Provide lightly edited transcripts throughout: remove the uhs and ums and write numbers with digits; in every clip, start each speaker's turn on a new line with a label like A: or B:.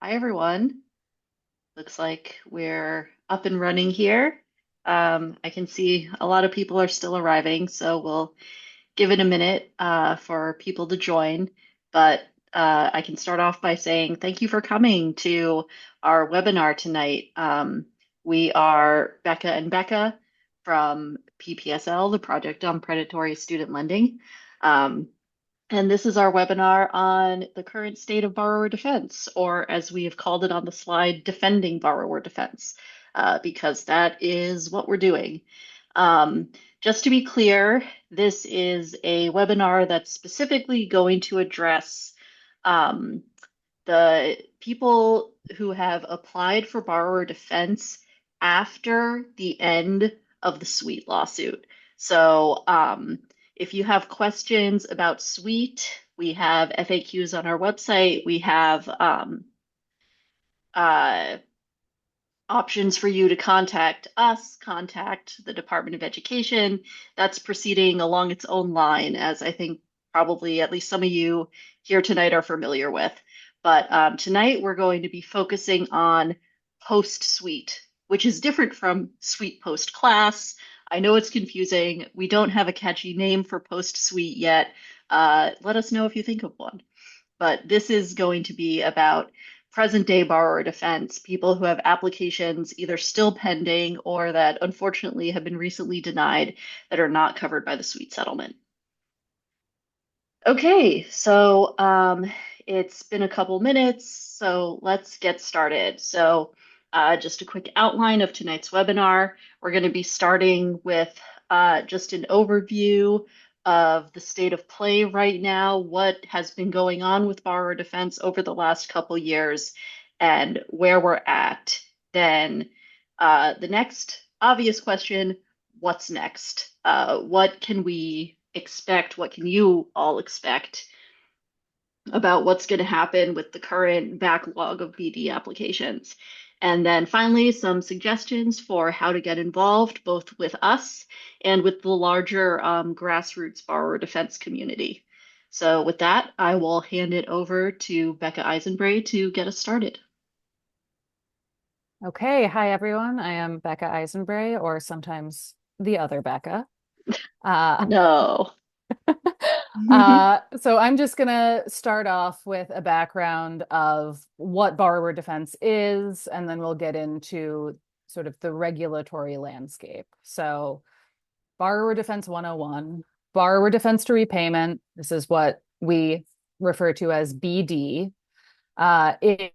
A: Hi, everyone. Looks like we're up and running here. I can see a lot of people are still arriving, so we'll give it a minute for people to join. But I can start off by saying thank you for coming to our webinar tonight. We are Becca and Becca from PPSL, the Project on Predatory Student Lending. Um, and this is our webinar on the current state of borrower defense, or as we have called it on the slide, defending borrower defense, because that is what we're doing. Um, just to be clear, this is a webinar that's specifically going to address um, the people who have applied for borrower defense after the end of the SWEET lawsuit. So if you have questions about SWEET, we have FAQs on our website. We have uh, options for you to contact us, contact the Department of Education. That's proceeding along its own line, as I think probably at least some of you here tonight are familiar with. But tonight we're going to be focusing on post suite, which is different from suite post class. I know it's confusing. We don't have a catchy name for post suite yet. Let us know if you think of one. But this is going to be about present day borrower defense, people who have applications either still pending or that unfortunately have been recently denied that are not covered by the sweet settlement. Okay, so it's been a couple minutes, so let's get started. So just a quick outline of tonight's webinar. We're going to be starting with just an overview of the state of play right now, what has been going on with borrower defense over the last couple years, and where we're at. Then the next obvious question, what's next? What can we expect? What can you all expect about what's going to happen with the current backlog of BD applications? And then finally, some suggestions for how to get involved, both with us and with the larger grassroots borrower defense community. So with that, I will hand it over to Becca Eisenbray to get us started.
B: Okay, hi everyone. I am Becca Eisenbray, or sometimes the other Becca. Uh,
A: No.
B: so I'm just gonna start off with a background of what borrower defense is, and then we'll get into sort of the regulatory landscape. So, borrower defense 101, borrower defense to repayment. This is what we refer to as BD. It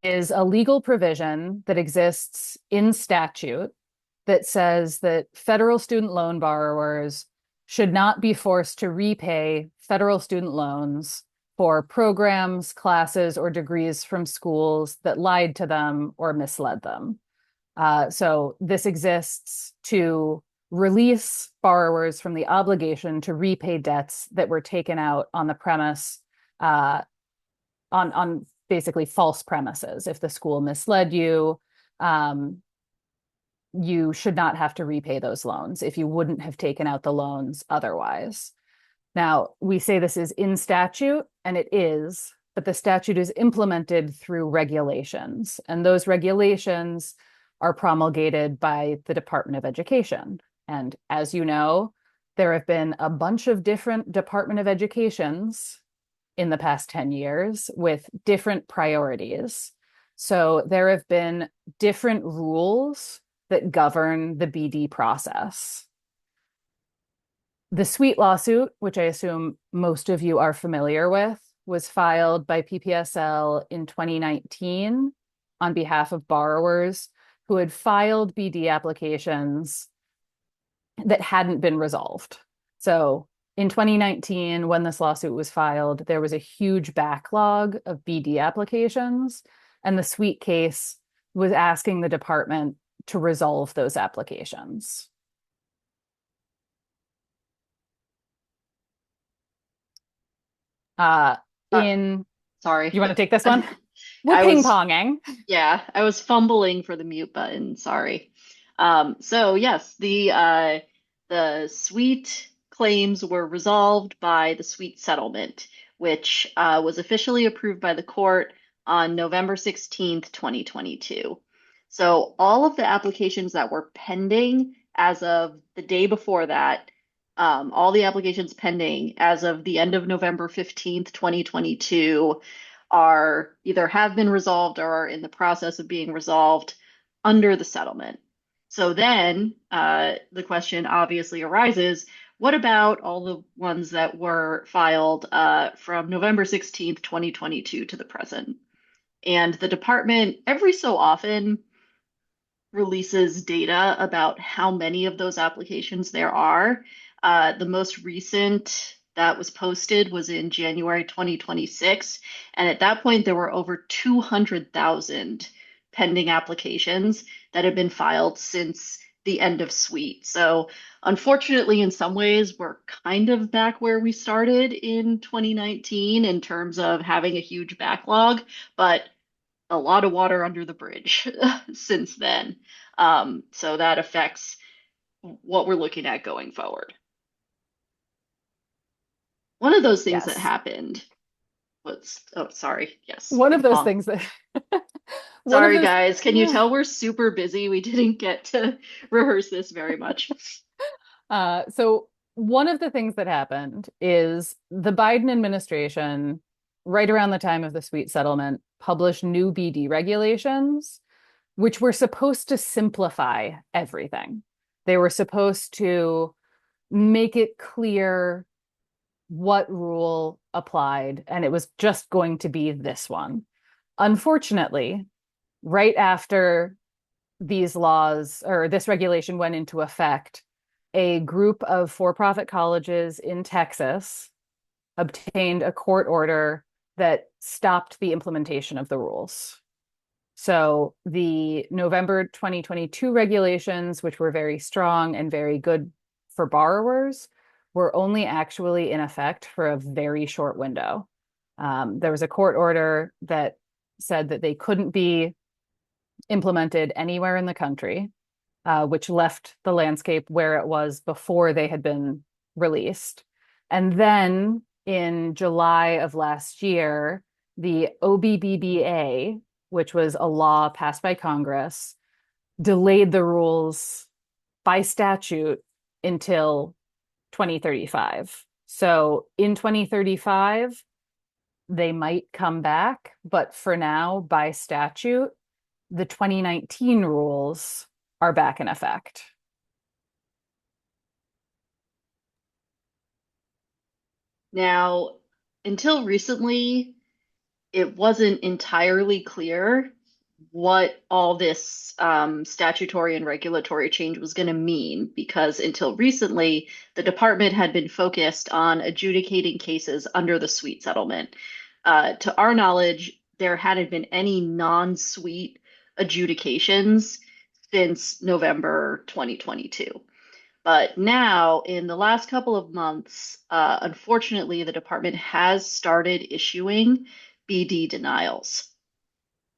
B: is a legal provision that exists in statute that says that federal student loan borrowers should not be forced to repay federal student loans for programs, classes, or degrees from schools that lied to them or misled them. So this exists to release borrowers from the obligation to repay debts that were taken out on the premise uh, on basically false premises. If the school misled you, um, you should not have to repay those loans if you wouldn't have taken out the loans otherwise. Now, we say this is in statute, and it is, but the statute is implemented through regulations, and those regulations are promulgated by the Department of Education. And as you know, there have been a bunch of different Department of Educations in the past 10 years with different priorities. So there have been different rules that govern the BD process. The Sweet lawsuit, which I assume most of you are familiar with, was filed by PPSL in 2019 on behalf of borrowers who had filed BD applications that hadn't been resolved. So in 2019, when this lawsuit was filed, there was a huge backlog of BD applications, and the Sweet case was asking the department to resolve those applications. Uh,
A: Uh,
B: in,
A: Sorry.
B: you want to take this one? We're
A: I
B: ping
A: was
B: ponging.
A: Yeah, I was fumbling for the mute button. Sorry. So yes, the sweet claims were resolved by the sweet settlement, which was officially approved by the court on November 16th, 2022. So all of the applications that were pending as of the day before that, all the applications pending as of the end of November 15th, 2022 are either have been resolved or are in the process of being resolved under the settlement. So then the question obviously arises, what about all the ones that were filed from November 16th, 2022 to the present? And the department, every so often, releases data about how many of those applications there are. The most recent that was posted was in January 2026. And at that point, there were over 200,000 pending applications that have been filed since the end of Suite. So, unfortunately, in some ways, we're kind of back where we started in 2019 in terms of having a huge backlog, but a lot of water under the bridge since then. So that affects what we're looking at going forward. One of those things that
B: Yes.
A: happened was, oh, sorry. Yes,
B: One of
A: ping
B: those
A: pong.
B: things that one of
A: Sorry,
B: those
A: guys. Can you tell we're super busy? We didn't get to rehearse this very much.
B: so one of the things that happened is the Biden administration, right around the time of the sweet settlement, published new BD regulations, which were supposed to simplify everything. They were supposed to make it clear what rule applied, and it was just going to be this one. Unfortunately, right after these laws or this regulation went into effect, a group of for profit colleges in Texas obtained a court order that stopped the implementation of the rules. So the November 2022 regulations, which were very strong and very good for borrowers, were only actually in effect for a very short window. There was a court order that said that they couldn't be implemented anywhere in the country, which left the landscape where it was before they had been released. And then in July of last year, the OBBBA, which was a law passed by Congress, delayed the rules by statute until 2035. So in 2035, they might come back, but for now, by statute, the 2019 rules are back in effect.
A: Now, until recently, it wasn't entirely clear what all this statutory and regulatory change was going to mean, because until recently, the department had been focused on adjudicating cases under the sweet settlement. To our knowledge, there hadn't been any non-sweet adjudications since November 2022. But now, in the last couple of months, unfortunately, the department has started issuing BD denials.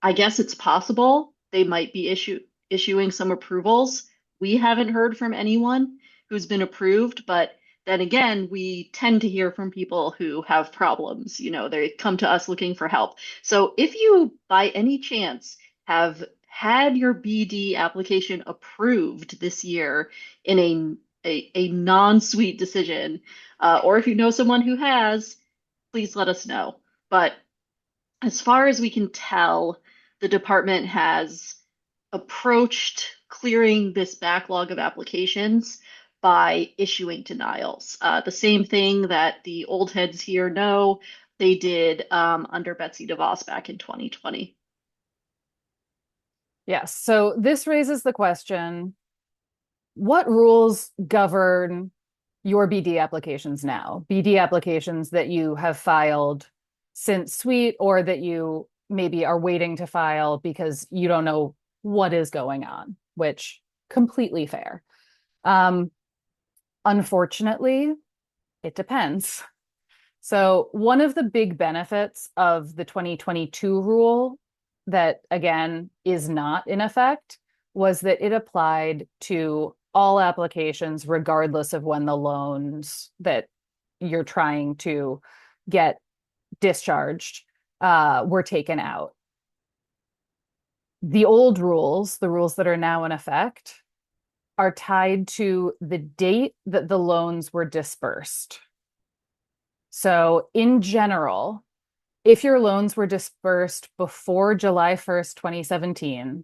A: I guess it's possible they might be issuing some approvals. We haven't heard from anyone who's been approved, but then again, we tend to hear from people who have problems. You know, they come to us looking for help. So if you, by any chance, have had your BD application approved this year in a non-sweet decision, or if you know someone who has, please let us know. But as far as we can tell, the department has approached clearing this backlog of applications by issuing denials. The same thing that the old heads here know they did under Betsy DeVos back in 2020.
B: Yes. So this raises the question, what rules govern your BD applications now? BD applications that you have filed since Suite or that you maybe are waiting to file because you don't know what is going on, which completely fair. Um, Unfortunately, it depends. So, one of the big benefits of the 2022 rule that, again, is not in effect was that it applied to all applications, regardless of when the loans that you're trying to get discharged were taken out. The old rules, the rules that are now in effect, are tied to the date that the loans were dispersed. So, in general, if your loans were dispersed before July 1st, 2017,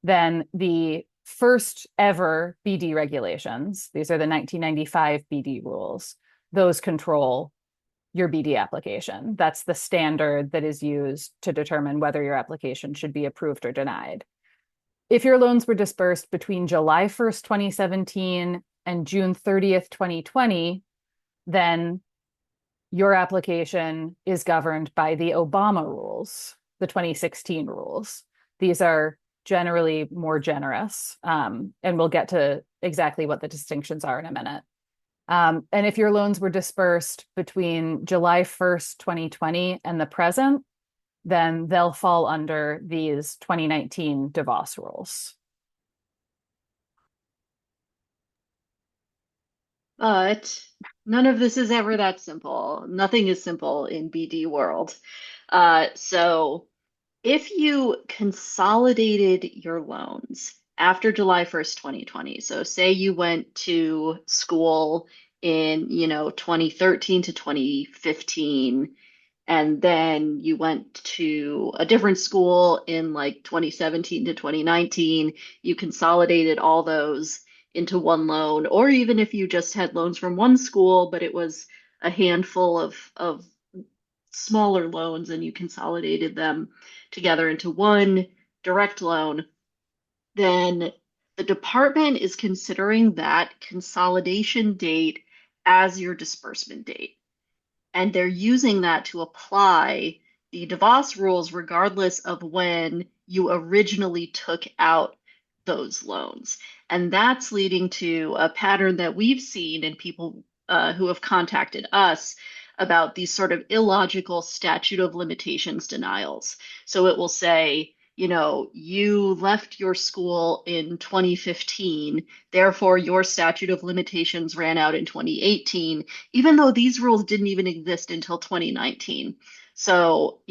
B: then the first ever BD regulations, these are the 1995 BD rules, those control your BD application. That's the standard that is used to determine whether your application should be approved or denied. If your loans were dispersed between July 1st, 2017 and June 30th, 2020, then your application is governed by the Obama rules, the 2016 rules. These are generally more generous, and we'll get to exactly what the distinctions are in a minute. And if your loans were dispersed between July 1st, 2020 and the present, then they'll fall under these 2019 DeVos rules.
A: But none of this is ever that simple. Nothing is simple in BD world. So if you consolidated your loans after July 1st, 2020, so say you went to school in, 2013 to 2015, and then you went to a different school in like 2017 to 2019, you consolidated all those into one loan, or even if you just had loans from one school, but it was a handful of smaller loans and you consolidated them together into one direct loan, then the department is considering that consolidation date as your disbursement date. And they're using that to apply the DeVos rules regardless of when you originally took out those loans. And that's leading to a pattern that we've seen in people who have contacted us about these sort of illogical statute of limitations denials. So it will say, you left your school in 2015, therefore your statute of limitations ran out in 2018, even though these rules didn't even exist until 2019. So,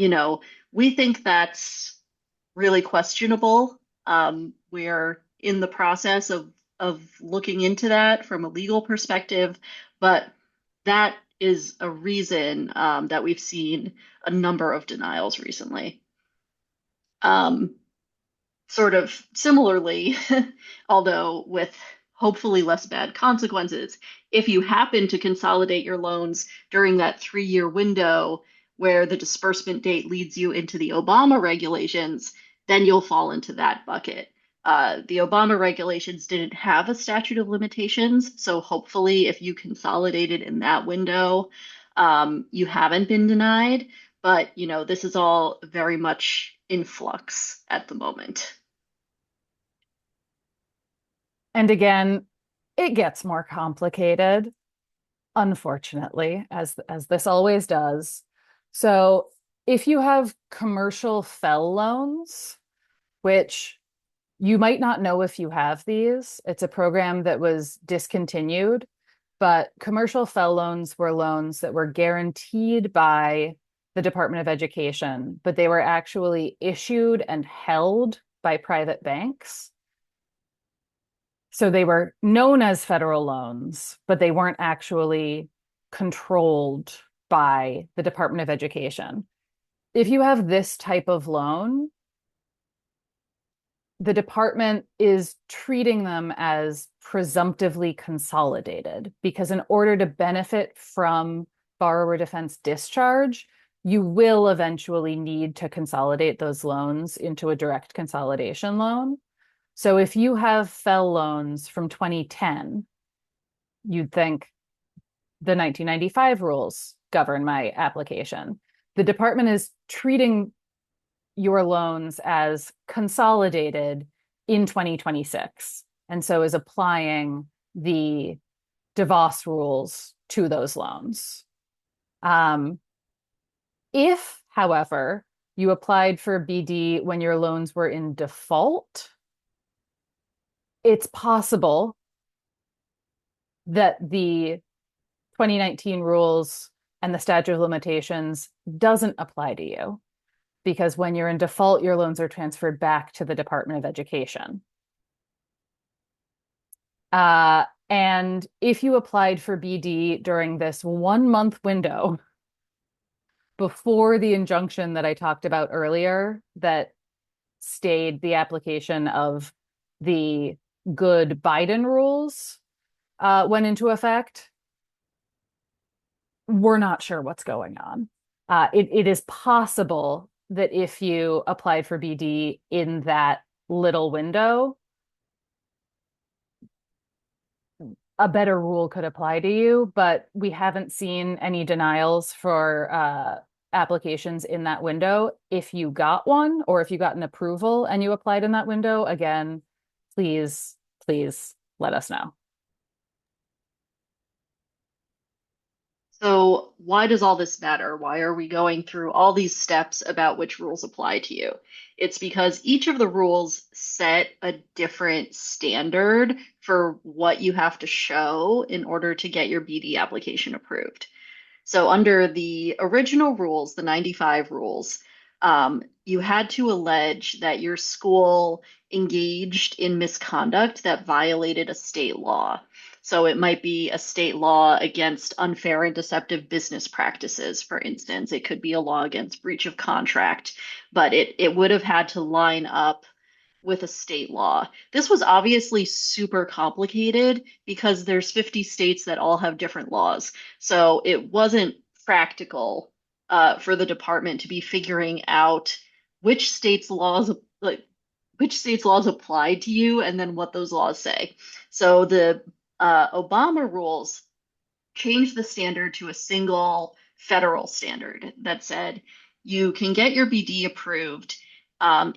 A: we think that's really questionable. We're in the process of looking into that from a legal perspective, but that is a reason that we've seen a number of denials recently. Um, Sort of similarly, although with hopefully less bad consequences, if you happen to consolidate your loans during that 3-year window where the disbursement date leads you into the Obama regulations, then you'll fall into that bucket. The Obama regulations didn't have a statute of limitations, so hopefully, if you consolidated in that window, you haven't been denied. But, this is all very much in flux at the moment.
B: And again, it gets more complicated, unfortunately, as this always does. So if you have commercial FFEL loans, which you might not know if you have these, it's a program that was discontinued, but commercial FFEL loans were loans that were guaranteed by the Department of Education, but they were actually issued and held by private banks. So they were known as federal loans, but they weren't actually controlled by the Department of Education. If you have this type of loan, the department is treating them as presumptively consolidated because in order to benefit from borrower defense discharge, you will eventually need to consolidate those loans into a direct consolidation loan. So if you have FFEL loans from 2010, you'd think the 1995 rules govern my application. The department is treating your loans as consolidated in 2026, and so is applying the DeVos rules to those loans. If, however, you applied for BD when your loans were in default, it's possible that the 2019 rules and the statute of limitations doesn't apply to you. because when you're in default, your loans are transferred back to the Department of Education. And if you applied for BD during this 1 month window before the injunction that I talked about earlier that stayed the application of the good Biden rules went into effect, we're not sure what's going on. It is possible that if you applied for BD in that little window, a better rule could apply to you, but we haven't seen any denials for applications in that window. If you got one or if you got an approval and you applied in that window, again, please let us know.
A: So, why does all this matter? Why are we going through all these steps about which rules apply to you? It's because each of the rules set a different standard for what you have to show in order to get your BD application approved. So under the original rules, the 95 rules, you had to allege that your school engaged in misconduct that violated a state law. So it might be a state law against unfair and deceptive business practices, for instance. It could be a law against breach of contract, but it would have had to line up with a state law. This was obviously super complicated because there's 50 states that all have different laws. So it wasn't practical for the department to be figuring out which states' laws like which states' laws apply to you and then what those laws say. So the Obama rules changed the standard to a single federal standard that said you can get your BD approved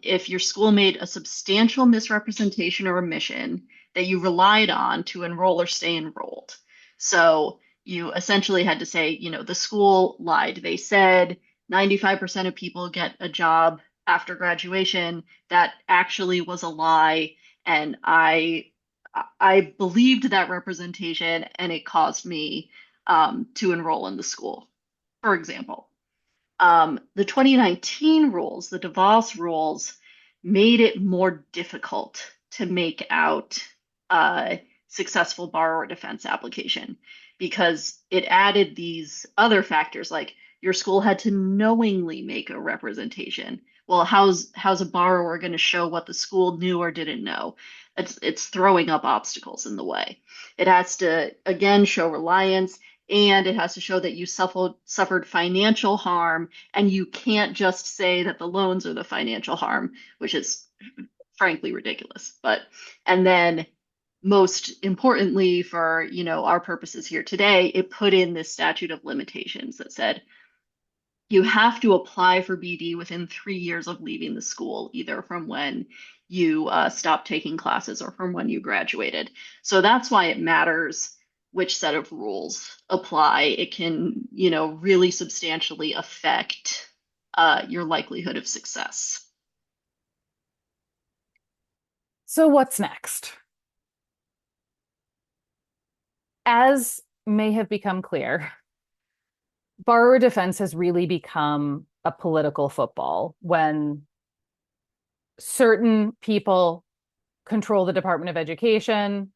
A: if your school made a substantial misrepresentation or omission that you relied on to enroll or stay enrolled. So you essentially had to say, the school lied. They said 95% of people get a job after graduation. That actually was a lie. And I believed that representation and it caused me to enroll in the school, for example. The 2019 rules, the DeVos rules, made it more difficult to make out a successful borrower defense application because it added these other factors like your school had to knowingly make a representation. Well, how's a borrower going to show what the school knew or didn't know? It's throwing up obstacles in the way. It has to again show reliance and it has to show that you suffered financial harm, and you can't just say that the loans are the financial harm, which is frankly ridiculous. But and then most importantly for our purposes here today, it put in this statute of limitations that said you have to apply for BD within 3 years of leaving the school, either from when you stopped taking classes or from when you graduated. So that's why it matters which set of rules apply. It can, really substantially affect your likelihood of success.
B: So what's next? As may have become clear, borrower defense has really become a political football when certain people control the Department of Education.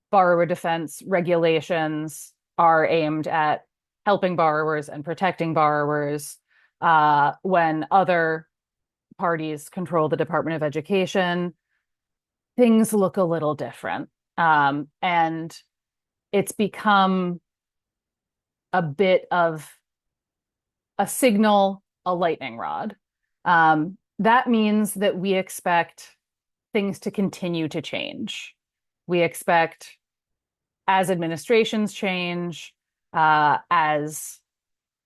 B: Borrower defense regulations are aimed at helping borrowers and protecting borrowers. When other parties control the Department of Education, things look a little different. And it's become a bit of a signal, a lightning rod. That means that we expect things to continue to change. We expect as administrations change, as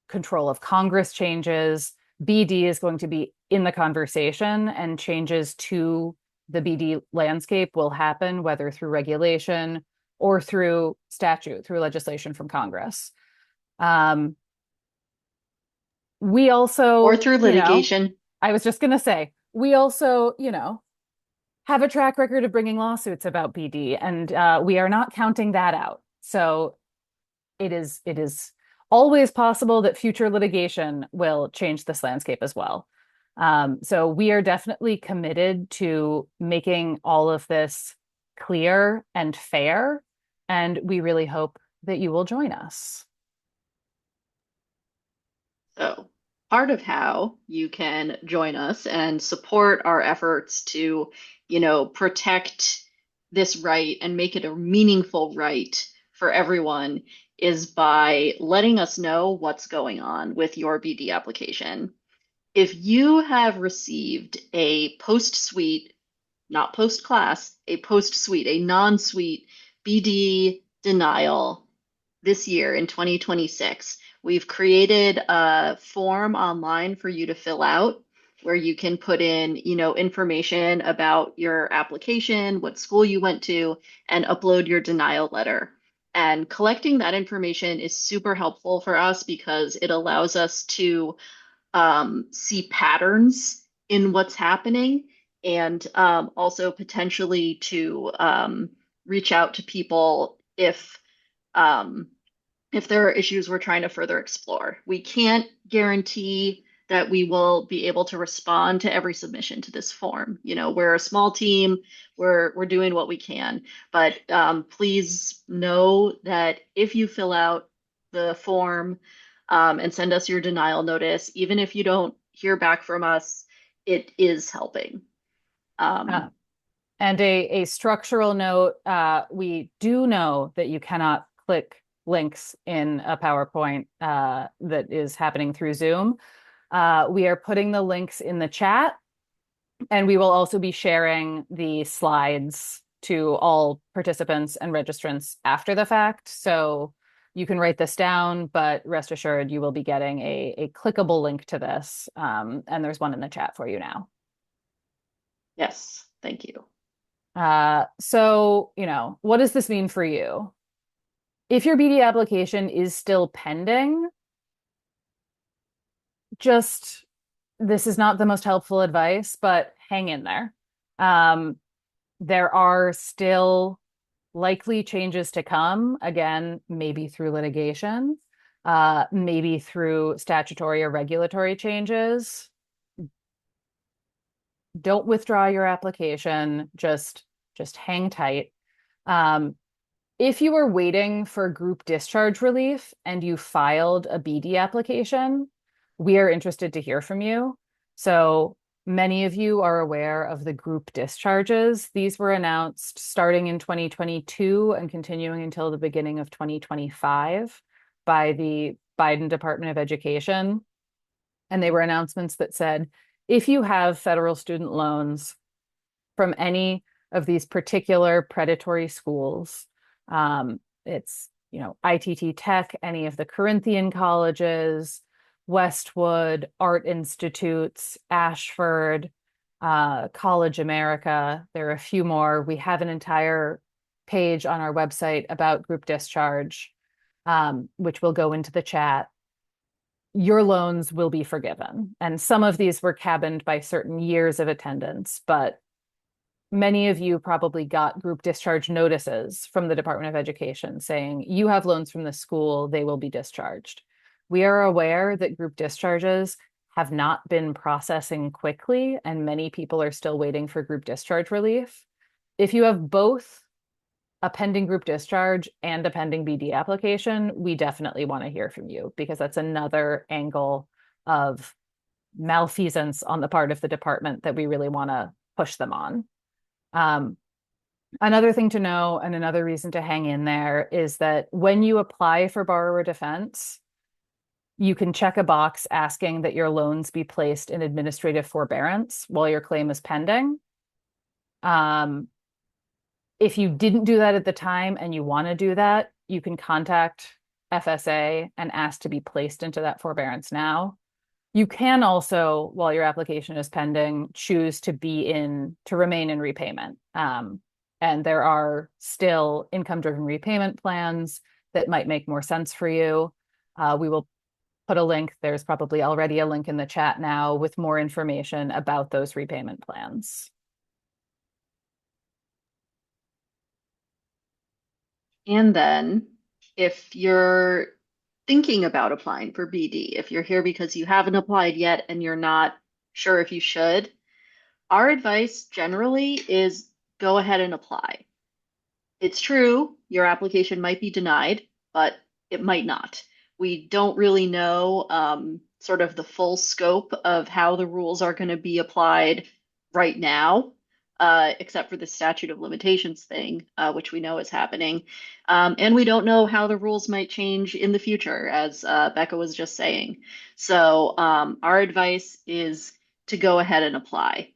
B: control of Congress changes, BD is going to be in the conversation, and changes to the BD landscape will happen, whether through regulation or through statute, through legislation from Congress. We
A: Or
B: also,
A: through litigation.
B: I was just going to say, we also, have a track record of bringing lawsuits about BD, and we are not counting that out. So it is always possible that future litigation will change this landscape as well. So we are definitely committed to making all of this clear and fair, and we really hope that you will join us.
A: So, part of how you can join us and support our efforts to, protect this right and make it a meaningful right for everyone is by letting us know what's going on with your BD application. If you have received a post suite, not post class, a post suite, a non suite BD denial this year in 2026, we've created a form online for you to fill out where you can put in, information about your application, what school you went to, and upload your denial letter. And collecting that information is super helpful for us because it allows us to see patterns in what's happening and also potentially to reach out to people um, if there are issues we're trying to further explore. We can't guarantee that we will be able to respond to every submission to this form. We're a small team. We're doing what we can, but please know that if you fill out the form and send us your denial notice, even if you don't hear back from us, it is helping.
B: Uh,
A: Um,
B: and a structural note, we do know that you cannot click links in a PowerPoint that is happening through Zoom. We are putting the links in the chat, and we will also be sharing the slides to all participants and registrants after the fact. So you can write this down, but rest assured you will be getting a clickable link to this. And there's one in the chat for you now.
A: yes, thank you.
B: So, what does this mean for you? If your BD application is still pending, just this is not the most helpful advice, but hang in there. Um, there are still likely changes to come, again, maybe through litigation, maybe through statutory or regulatory changes. Don't withdraw your application, just hang tight. Um, if you were waiting for group discharge relief and you filed a BD application, we are interested to hear from you. So many of you are aware of the group discharges. These were announced starting in 2022 and continuing until the beginning of 2025 by the Biden Department of Education. And they were announcements that said, if you have federal student loans from any of these particular predatory schools. It's, ITT Tech, any of the Corinthian colleges, Westwood, Art Institutes, Ashford, College America. There are a few more. We have an entire page on our website about group discharge, which will go into the chat. Your loans will be forgiven. And some of these were cabined by certain years of attendance, but many of you probably got group discharge notices from the Department of Education saying you have loans from the school, they will be discharged. We are aware that group discharges have not been processing quickly, and many people are still waiting for group discharge relief. If you have both a pending group discharge and a pending BD application, we definitely want to hear from you because that's another angle of malfeasance on the part of the department that we really want to push them on. Um, Another thing to know and another reason to hang in there is that when you apply for borrower defense, you can check a box asking that your loans be placed in administrative forbearance while your claim is pending. Um, if you didn't do that at the time and you want to do that, you can contact FSA and ask to be placed into that forbearance now. You can also, while your application is pending, choose to remain in repayment. And there are still income-driven repayment plans that might make more sense for you. We will put a link. There's probably already a link in the chat now with more information about those repayment plans.
A: And then if you're thinking about applying for BD, if you're here because you haven't applied yet and you're not sure if you should. Our advice generally is go ahead and apply. It's true, your application might be denied, but it might not. We don't really know sort of the full scope of how the rules are going to be applied right now, except for the statute of limitations thing, which we know is happening. And we don't know how the rules might change in the future, as Becca was just saying. So, our advice is to go ahead and apply.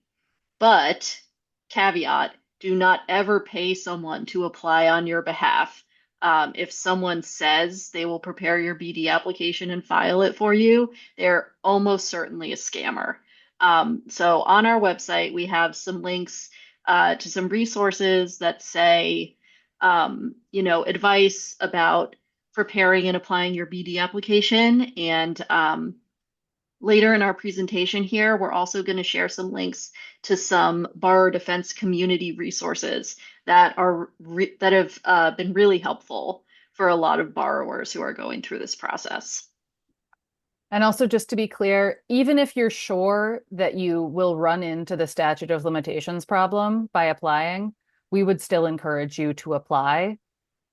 A: But caveat, do not ever pay someone to apply on your behalf. If someone says they will prepare your BD application and file it for you, they're almost certainly a scammer. So on our website, we have some links to some resources that say, advice about preparing and applying your BD application. And later in our presentation here, we're also going to share some links to some borrower defense community resources that have been really helpful for a lot of borrowers who are going through this process.
B: And also, just to be clear, even if you're sure that you will run into the statute of limitations problem by applying, we would still encourage you to apply.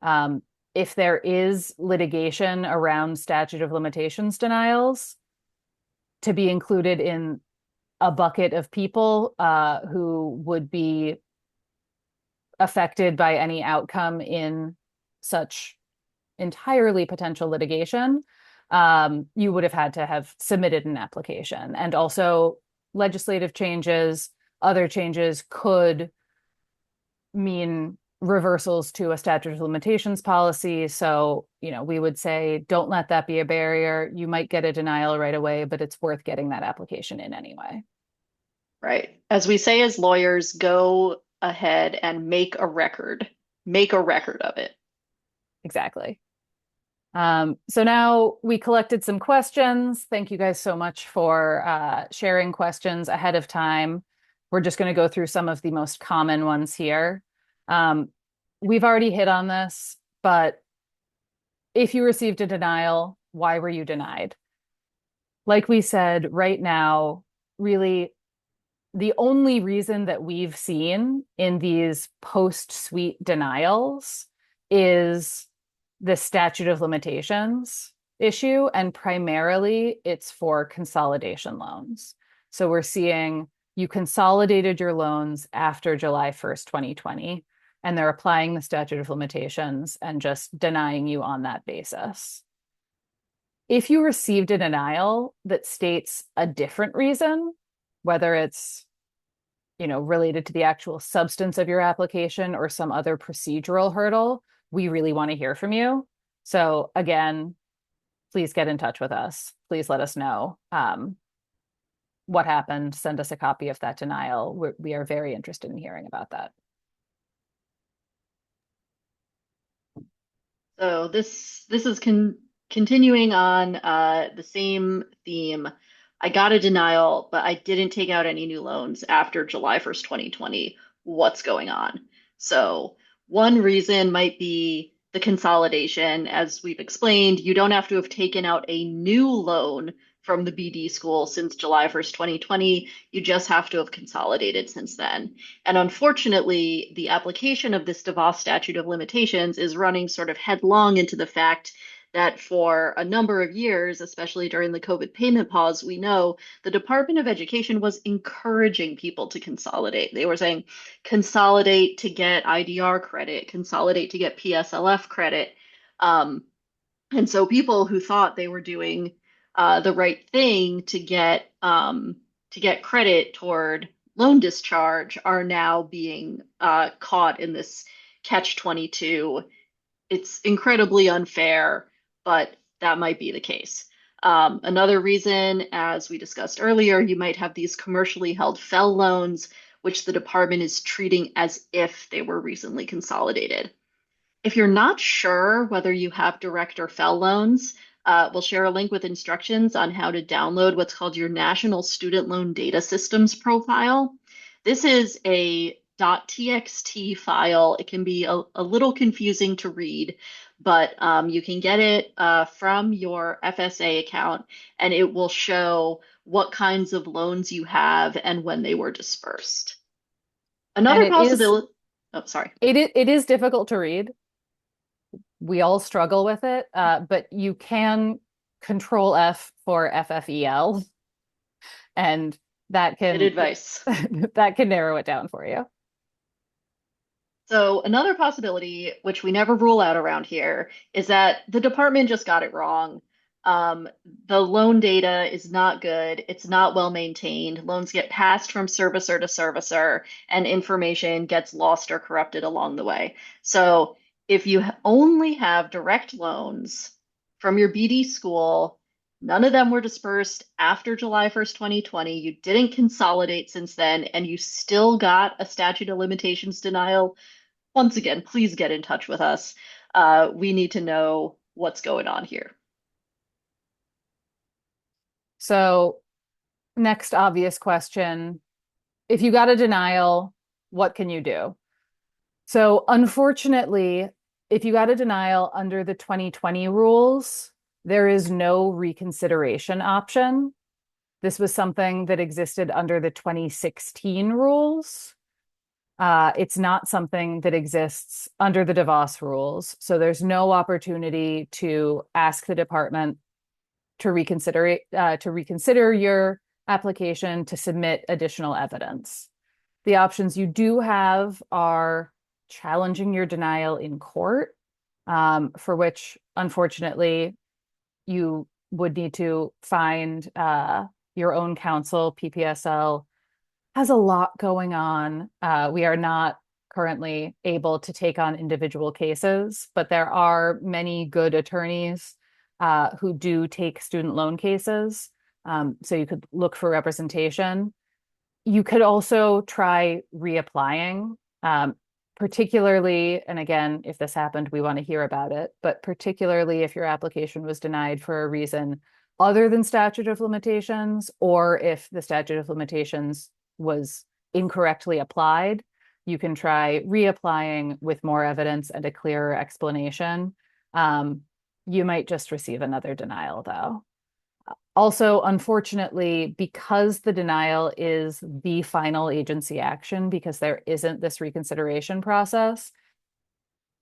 B: Um, if there is litigation around statute of limitations denials, to be included in a bucket of people who would be affected by any outcome in such entirely potential litigation, you would have had to have submitted an application. And also, legislative changes, other changes could mean reversals to a statute of limitations policy. So, we would say don't let that be a barrier. You might get a denial right away, but it's worth getting that application in anyway.
A: Right. As we say as lawyers, go ahead and make a record. Make a record of it.
B: Exactly. So now we collected some questions. Thank you guys so much for sharing questions ahead of time. We're just going to go through some of the most common ones here. Um, we've already hit on this, but if you received a denial, why were you denied? Like we said, right now, really the only reason that we've seen in these post-suite denials is the statute of limitations issue, and primarily it's for consolidation loans. So we're seeing you consolidated your loans after July 1st, 2020, and they're applying the statute of limitations and just denying you on that basis. If you received a denial that states a different reason, whether it's related to the actual substance of your application or some other procedural hurdle, we really want to hear from you. So again, please get in touch with us. Please let us know what happened. Send us a copy of that denial. We are very interested in hearing about that.
A: So this is continuing on the same theme. I got a denial, but I didn't take out any new loans after July 1st, 2020. What's going on? So one reason might be the consolidation. As we've explained, you don't have to have taken out a new loan from the BD school since July 1st, 2020. You just have to have consolidated since then. And unfortunately, the application of this DeVos statute of limitations is running sort of headlong into the fact that for a number of years, especially during the COVID payment pause, we know the Department of Education was encouraging people to consolidate. They were saying, consolidate to get IDR credit, consolidate to get PSLF credit. And so people who thought they were doing the right thing to get credit toward loan discharge are now being caught in this catch 22. It's incredibly unfair, but that might be the case. Another reason, as we discussed earlier, you might have these commercially held FEL loans, which the department is treating as if they were recently consolidated. If you're not sure whether you have direct or FEL loans, we'll share a link with instructions on how to download what's called your National Student Loan Data Systems profile. This is a .txt file. It can be a little confusing to read, but you can get it from your FSA account, and it will show what kinds of loans you have and when they were dispersed.
B: And
A: Another possibility, oh, sorry.
B: it is difficult to read. We all struggle with it, but you can control F for FFEL, and that
A: Good
B: can
A: advice.
B: that can narrow it down for you.
A: So another possibility, which we never rule out around here, is that the department just got it wrong. Um, the loan data is not good. It's not well maintained. Loans get passed from servicer to servicer, and information gets lost or corrupted along the way. So if you only have direct loans from your BD school, none of them were dispersed after July 1st, 2020. You didn't consolidate since then, and you still got a statute of limitations denial. Once again, please get in touch with us. We need to know what's going on here.
B: So, next obvious question, if you got a denial, what can you do? So, unfortunately, if you got a denial under the 2020 rules, there is no reconsideration option. This was something that existed under the 2016 rules. It's not something that exists under the DeVos rules. So there's no opportunity to ask the department to reconsider your application, to submit additional evidence. The options you do have are challenging your denial in court, for which, unfortunately, you would need to find your own counsel. PPSL has a lot going on. We are not currently able to take on individual cases, but there are many good attorneys who do take student loan cases. So you could look for representation. You could also try reapplying, particularly, and again, if this happened, we want to hear about it, but particularly if your application was denied for a reason other than statute of limitations, or if the statute of limitations was incorrectly applied, you can try reapplying with more evidence and a clearer explanation. You might just receive another denial, though. Also, unfortunately, because the denial is the final agency action, because there isn't this reconsideration process,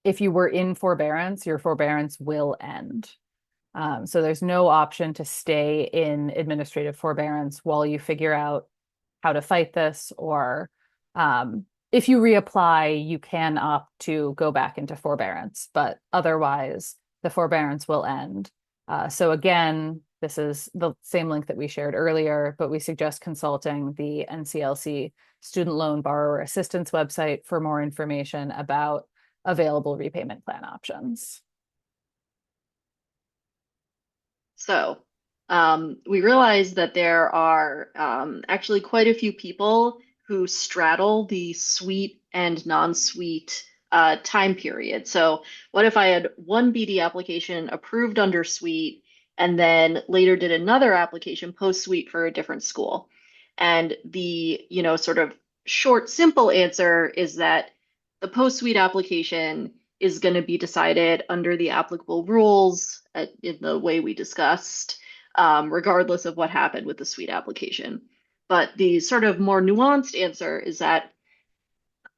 B: if you were in forbearance, your forbearance will end. So there's no option to stay in administrative forbearance while you figure out how to fight this, or if you reapply, you can opt to go back into forbearance, but otherwise the forbearance will end. So again, this is the same link that we shared earlier, but we suggest consulting the NCLC Student Loan Borrower Assistance website for more information about available repayment plan options.
A: So, we realize that there are actually quite a few people who straddle the sweet and non-sweet time period. So, what if I had one BD application approved under sweet and then later did another application post-sweet for a different school? And the, sort of short, simple answer is that the post-sweet application is going to be decided under the applicable rules in the way we discussed, regardless of what happened with the sweet application. But the sort of more nuanced answer is that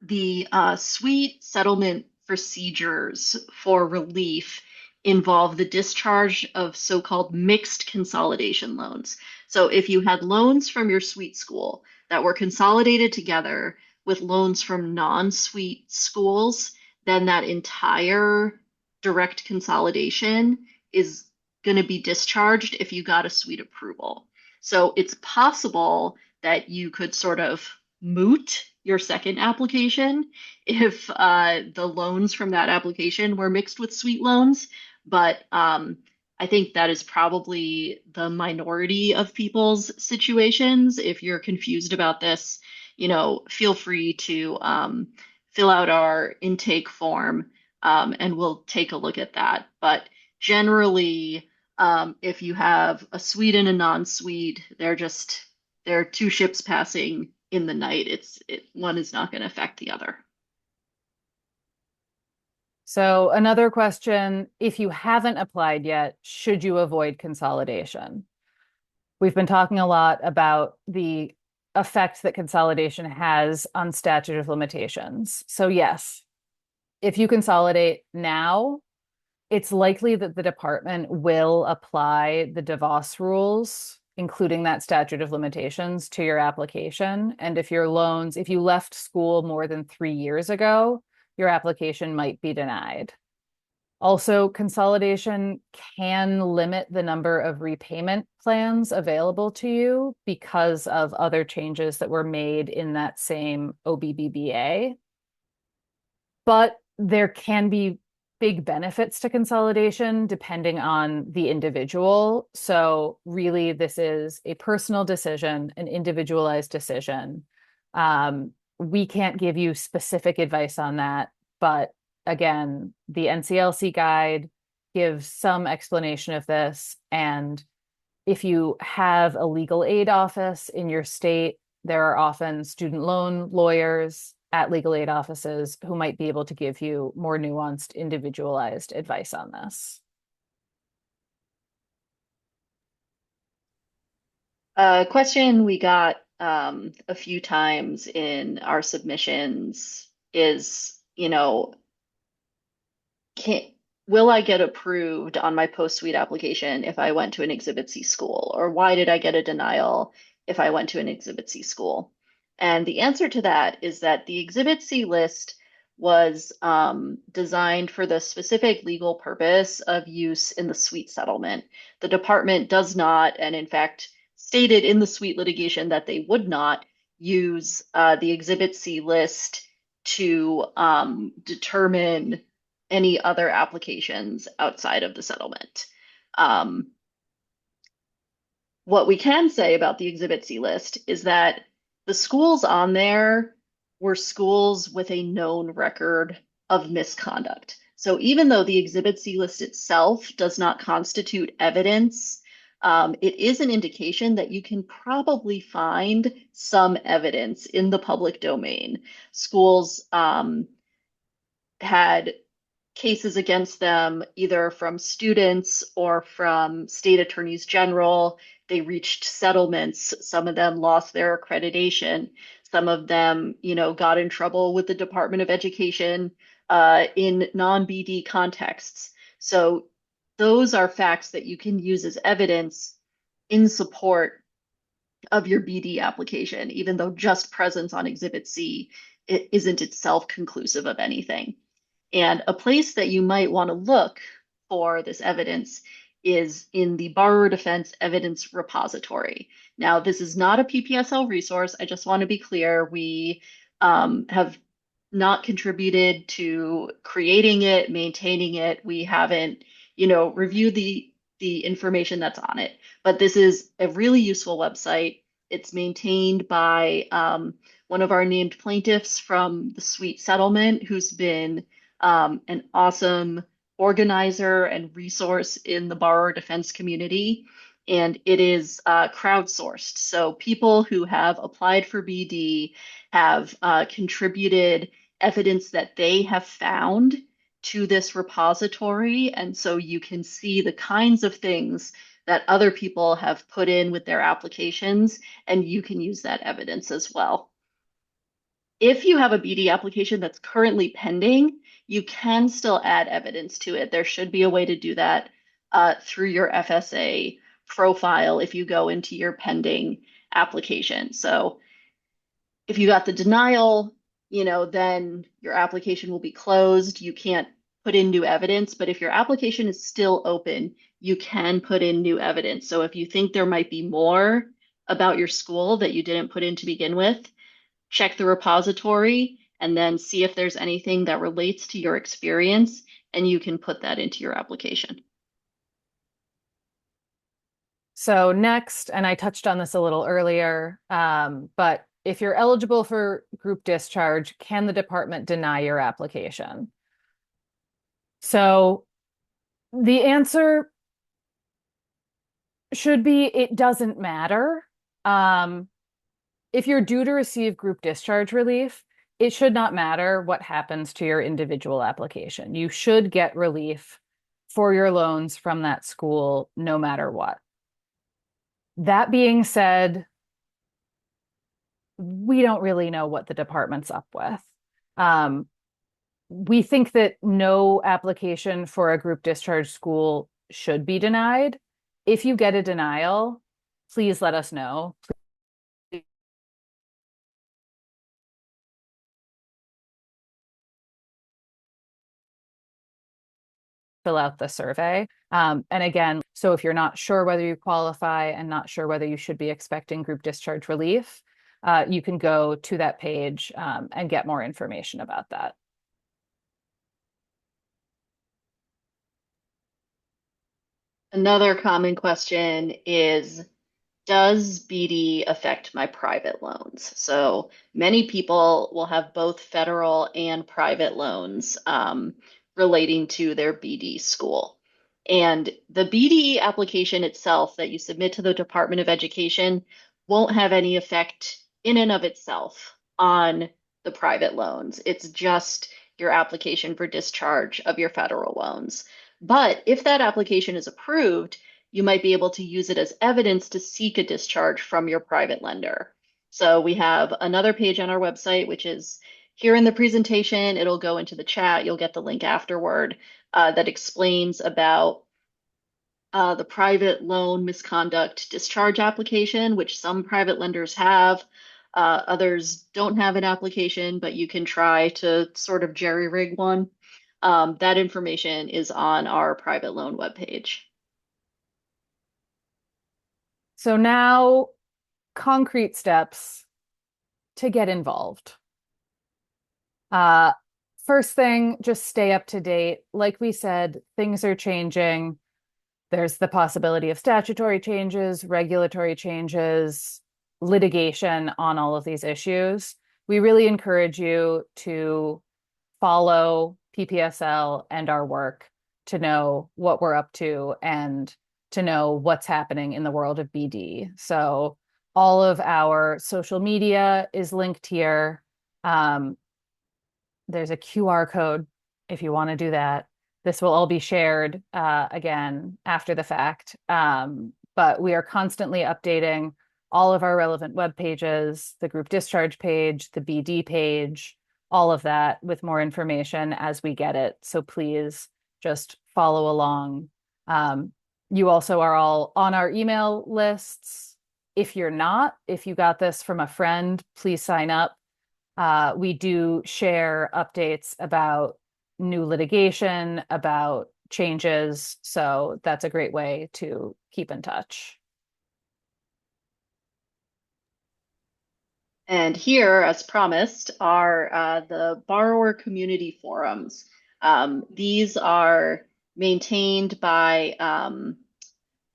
A: the sweet settlement procedures for relief involve the discharge of so-called mixed consolidation loans. So if you had loans from your sweet school that were consolidated together with loans from non-sweet schools, then that entire direct consolidation is going to be discharged if you got a sweet approval. So it's possible that you could sort of moot your second application if the loans from that application were mixed with sweet loans. But I think that is probably the minority of people's situations. If you're confused about this, feel free to fill out our intake form, and we'll take a look at that. But generally, if you have a sweet and a non-sweet, they're two ships passing in the night. One is not going to affect the other.
B: So another question, if you haven't applied yet, should you avoid consolidation? We've been talking a lot about the effect that consolidation has on statute of limitations. So, yes, if you consolidate now, it's likely that the department will apply the DeVos rules, including that statute of limitations, to your application. And if you left school more than 3 years ago, your application might be denied. Also, consolidation can limit the number of repayment plans available to you because of other changes that were made in that same OBBBA. But there can be big benefits to consolidation depending on the individual. So, really, this is a personal decision, an individualized decision. We can't give you specific advice on that, but again, the NCLC guide gives some explanation of this. And if you have a legal aid office in your state, there are often student loan lawyers at legal aid offices who might be able to give you more nuanced, individualized advice on this.
A: A question we got a few times in our submissions is, can will I get approved on my post-suite application if I went to an Exhibit C school? Or why did I get a denial if I went to an Exhibit C school? And the answer to that is that the Exhibit C list was designed for the specific legal purpose of use in the suite settlement. The department does not, and in fact, stated in the suite litigation that they would not use the Exhibit C list to determine any other applications outside of the settlement. Um, what we can say about the Exhibit C list is that the schools on there were schools with a known record of misconduct. So even though the Exhibit C list itself does not constitute evidence, it is an indication that you can probably find some evidence in the public domain. Schools had cases against them, either from students or from state attorneys general. They reached settlements. Some of them lost their accreditation. Some of them, got in trouble with the Department of Education in non-BD contexts. So those are facts that you can use as evidence in support of your BD application, even though just presence on Exhibit C it isn't itself conclusive of anything. And a place that you might want to look for this evidence is in the Borrower Defense Evidence Repository. Now, this is not a PPSL resource. I just want to be clear. We have not contributed to creating it, maintaining it. We haven't, reviewed the information that's on it. But this is a really useful website. It's maintained by one of our named plaintiffs from the Sweet Settlement, who's been an awesome organizer and resource in the borrower defense community. And it is crowdsourced. So people who have applied for BD have contributed evidence that they have found to this repository. And so you can see the kinds of things that other people have put in with their applications, and you can use that evidence as well. If you have a BD application that's currently pending, you can still add evidence to it. There should be a way to do that through your FSA profile if you go into your pending application. So if you got the denial, then your application will be closed. You can't put in new evidence, but if your application is still open, you can put in new evidence. So if you think there might be more about your school that you didn't put in to begin with, check the repository and then see if there's anything that relates to your experience, and you can put that into your application.
B: So next, and I touched on this a little earlier, but if you're eligible for group discharge, can the department deny your application? So the answer should be it doesn't matter. If you're due to receive group discharge relief, it should not matter what happens to your individual application. You should get relief for your loans from that school no matter what. That being said, we don't really know what the department's up with. Um, we think that no application for a group discharge school should be denied. If you get a denial, please let us know. Fill out the survey. And again, so if you're not sure whether you qualify and not sure whether you should be expecting group discharge relief, you can go to that page and get more information about that.
A: Another common question is, does BD affect my private loans? So many people will have both federal and private loans relating to their BD school. And the BD application itself that you submit to the Department of Education won't have any effect in and of itself on the private loans. It's just your application for discharge of your federal loans. But if that application is approved, you might be able to use it as evidence to seek a discharge from your private lender. So we have another page on our website, which is here in the presentation. It'll go into the chat. You'll get the link afterward that explains about the private loan misconduct discharge application, which some private lenders have. Others don't have an application, but you can try to sort of jerry rig one. That information is on our private loan webpage.
B: So now, concrete steps to get involved. Uh, First thing, just stay up to date. Like we said, things are changing. There's the possibility of statutory changes, regulatory changes, litigation on all of these issues. We really encourage you to follow PPSL and our work to know what we're up to and to know what's happening in the world of BD. So all of our social media is linked here. Um, there's a QR code if you want to do that. This will all be shared again after the fact. But we are constantly updating all of our relevant web pages, the group discharge page, the BD page, all of that with more information as we get it. So please just follow along. Um, you also are all on our email lists. If you're not, if you got this from a friend, please sign up. We do share updates about new litigation, about changes. So that's a great way to keep in touch.
A: And here, as promised, are the borrower community forums. These are maintained by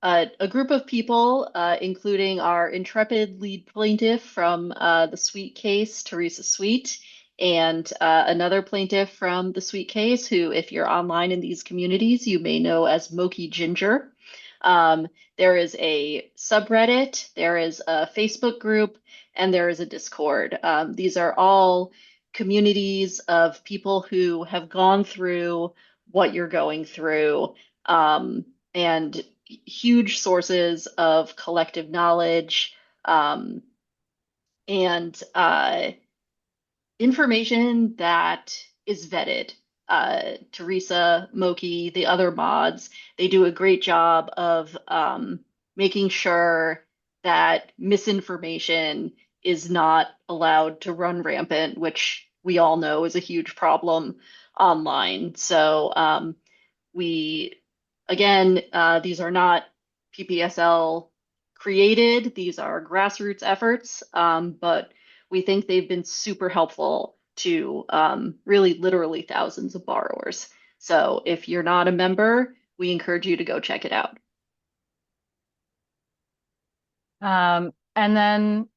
A: a group of people, including our intrepid lead plaintiff from the Sweet case, Teresa Sweet, and another plaintiff from the Sweet case, who, if you're online in these communities, you may know as Moki Ginger. Um, there is a subreddit, there is a Facebook group, and there is a Discord. These are all communities of people who have gone through what you're going through. And huge sources of collective knowledge and information that is vetted. Teresa, Moki, the other mods, they do a great job of making sure that misinformation is not allowed to run rampant, which we all know is a huge problem online. So we, again, these are not PPSL created, these are grassroots efforts, but we think they've been super helpful to really literally thousands of borrowers. So if you're not a member, we encourage you to go check it out.
B: And then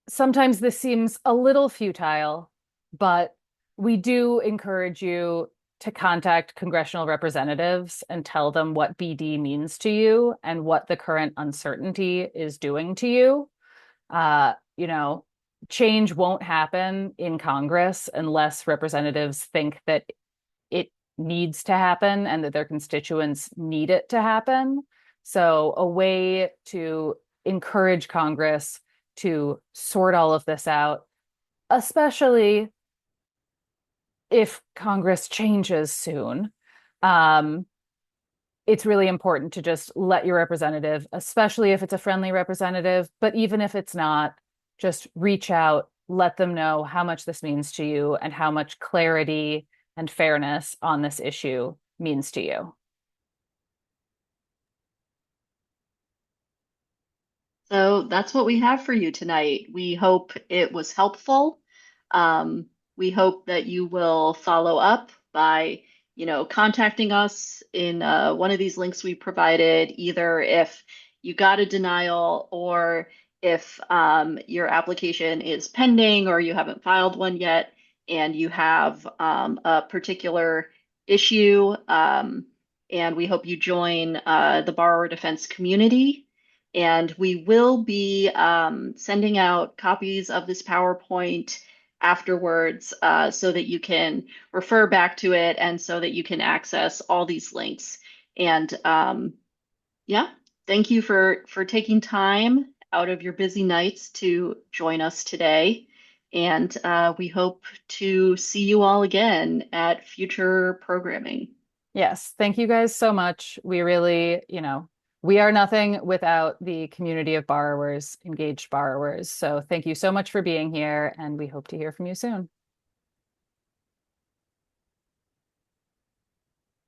B: sometimes this seems a little futile, but we do encourage you to contact congressional representatives and tell them what BD means to you and what the current uncertainty is doing to you. You know, change won't happen in Congress unless representatives think that it needs to happen and that their constituents need it to happen. So, a way to encourage Congress to sort all of this out, especially if Congress changes soon. Um, it's really important to just let your representative, especially if it's a friendly representative, but even if it's not, just reach out, let them know how much this means to you and how much clarity and fairness on this issue means to you.
A: So that's what we have for you tonight. We hope it was helpful. Um, we hope that you will follow up by, contacting us in one of these links we provided, either if you got a denial or if your application is pending or you haven't filed one yet and you have a particular issue. And we hope you join the borrower defense community. And we will be sending out copies of this PowerPoint afterwards so that you can refer back to it and so that you can access all these links. And yeah, thank you for taking time out of your busy nights to join us today. And we hope to see you all again at future programming.
B: Yes, thank you guys so much. We really, we are nothing without the community of borrowers, engaged borrowers. So thank you so much for being here, and we hope to hear from you soon.